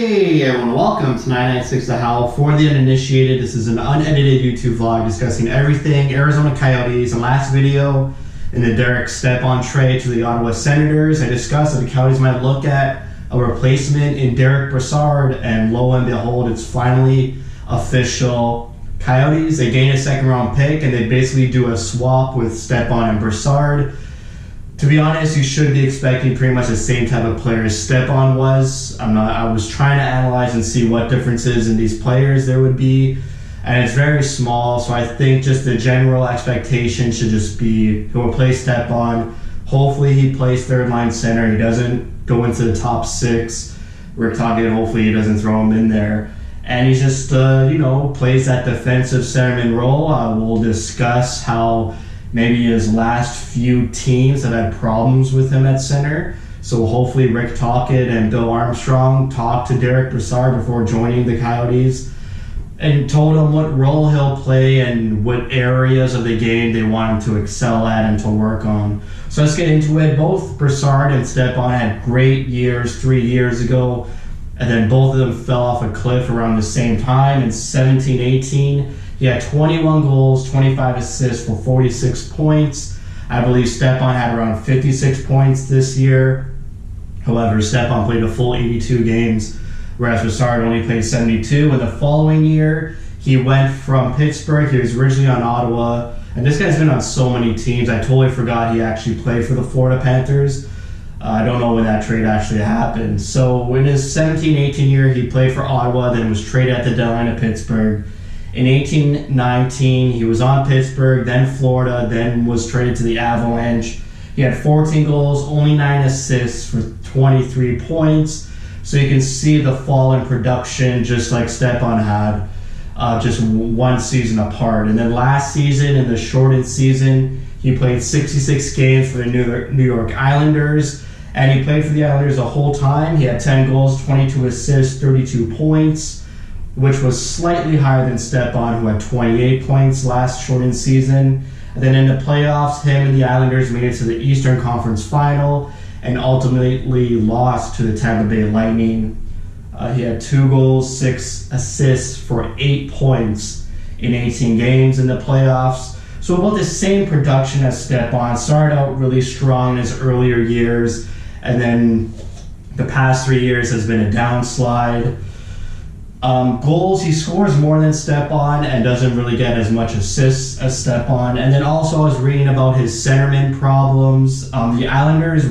Hey everyone, welcome to 996 The Howl. For the uninitiated, this is an unedited YouTube vlog discussing everything Arizona Coyotes. In the last video, in the Derek Stepan trade to the Ottawa Senators, I discussed that the Coyotes might look at a replacement in Derek Brassard, and lo and behold, it's finally official. Coyotes, they gain a second round pick, and they basically do a swap with Stepan and Brassard. To be honest, you should be expecting pretty much the same type of player as Stepan was. I was trying to analyze and see what differences in these players there would be, and it's very small, so I think just the general expectation should just be he'll replace Stepan. Hopefully he plays third line center. He doesn't go into the top six. Rick Tocchet, hopefully he doesn't throw him in there. And he just, plays that defensive centerman role. We'll discuss how maybe his last few teams have had problems with him at center. So hopefully Rick Tocchet and Bill Armstrong talked to Derek Brassard before joining the Coyotes and told him what role he'll play and what areas of the game they want him to excel at and to work on. So let's get into it. Both Brassard and Stepan had great years 3 years ago, and then both of them fell off a cliff around the same time in 17-18. He had 21 goals, 25 assists for 46 points. I believe Stepan had around 56 points this year. However, Stepan played a full 82 games, whereas Brassard only played 72. And the following year, he went from Pittsburgh. He was originally on Ottawa. And this guy's been on so many teams. I totally forgot he actually played for the Florida Panthers. I don't know when that trade actually happened. So in his 17-18 year, he played for Ottawa, then was traded at the deadline to Pittsburgh. In 18-19, he was on Pittsburgh, then Florida, then was traded to the Avalanche. He had 14 goals, only 9 assists for 23 points. So you can see the fall in production just like Stepan had, just one season apart. And then last season, in the shortened season, he played 66 games for the New York Islanders. And he played for the Islanders the whole time. He had 10 goals, 22 assists, 32 points, which was slightly higher than Stepan, who had 28 points last shortened season. And then in the playoffs, him and the Islanders made it to the Eastern Conference Final and ultimately lost to the Tampa Bay Lightning. He had 2 goals, 6 assists for 8 points in 18 games in the playoffs. So about the same production as Stepan. Started out really strong in his earlier years, and then the past 3 years has been a downslide. Goals, he scores more than Stepan and doesn't really get as much assists as Stepan. And then also I was reading about his centerman problems. The Islanders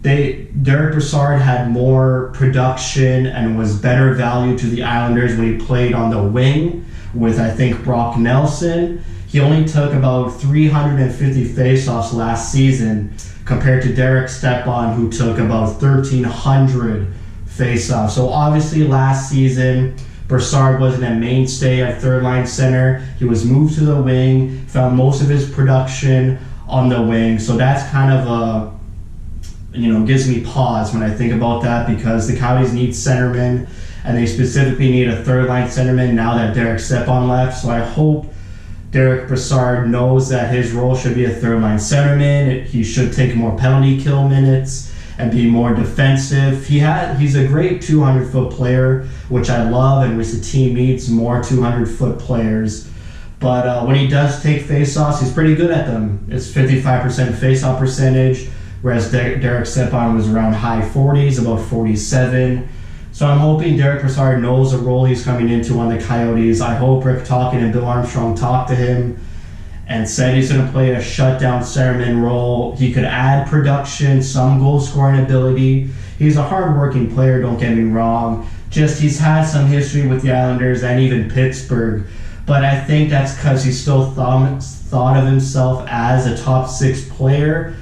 Derek Brassard had more production and was better value to the Islanders when he played on the wing with, I think, Brock Nelson. He only took about 350 faceoffs last season compared to Derek Stepan, who took about 1,300 face-off. So obviously last season, Brassard wasn't a mainstay at third line center. He was moved to the wing, found most of his production on the wing. So that's kind of gives me pause when I think about that, because the Coyotes need centermen, and they specifically need a third line centerman now that Derek Stepan left. So I hope Derek Brassard knows that his role should be a third line centerman. He should take more penalty kill minutes and be more defensive. He's a great 200-foot player, which I love, and which the team needs more 200-foot players. But when he does take faceoffs, he's pretty good at them. It's 55% faceoff percentage, whereas Derek Stepan was around high 40s, about 47. So I'm hoping Derek Brassard knows the role he's coming into on the Coyotes. I hope Rick Tocchet and Bill Armstrong talked to him and said he's going to play a shutdown centerman role. He could add production, some goal scoring ability. He's a hard-working player, don't get me wrong. Just he's had some history with the Islanders and even Pittsburgh. But I think that's because he still thought of himself as a top 6 player.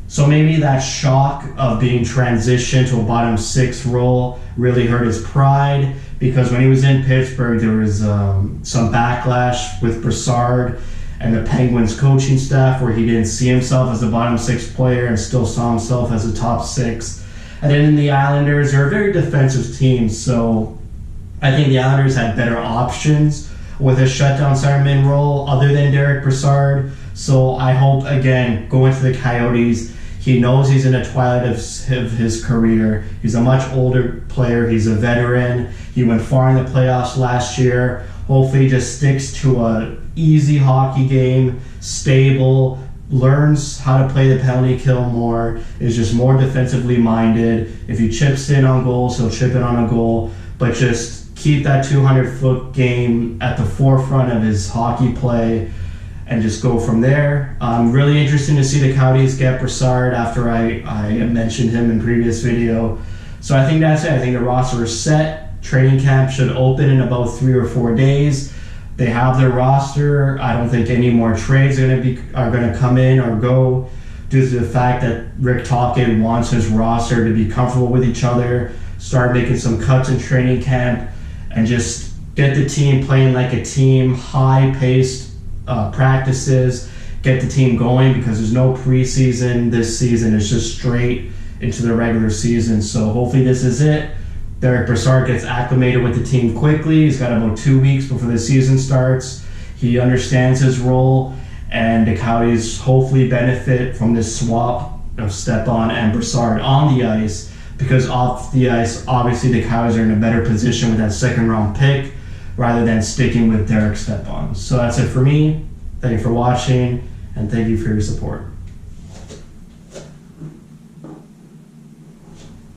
So maybe that shock of being transitioned to a bottom 6 role really hurt his pride, because when he was in Pittsburgh, there was some backlash with Brassard and the Penguins coaching staff, where he didn't see himself as a bottom 6 player and still saw himself as a top 6. And then in the Islanders, they're a very defensive team, so I think the Islanders had better options with a shutdown centerman role other than Derek Brassard. So I hope, again, going to the Coyotes, He knows he's in the twilight of his career. He's a much older player. He's a veteran. He went far in the playoffs last year. Hopefully he just sticks to a easy hockey game, stable, learns how to play the penalty kill more, is just more defensively minded. If he chips in on goals, he'll chip in on a goal, but just keep that 200-foot game at the forefront of his hockey play and just go from there. Really interesting to see the Coyotes get Brassard after I mentioned him in previous video. So I think that's it. I think the roster is set. Training camp should open in about 3 or 4 days. They have their roster. I don't think any more trades are going to come in or go due to the fact that Rick Tocchet wants his roster to be comfortable with each other, start making some cuts in training camp, and just get the team playing like a team, high-paced practices, get the team going because there's no preseason this season. It's just straight into the regular season. So hopefully this is it. Derek Brassard gets acclimated with the team quickly. He's got about 2 weeks before the season starts. He understands his role, and the Coyotes hopefully benefit from this swap of Stepan and Brassard on the ice, because off the ice, obviously the Coyotes are in a better position with that second-round pick rather than sticking with Derek Stepan. So that's it for me. Thank you for watching, and thank you for your support.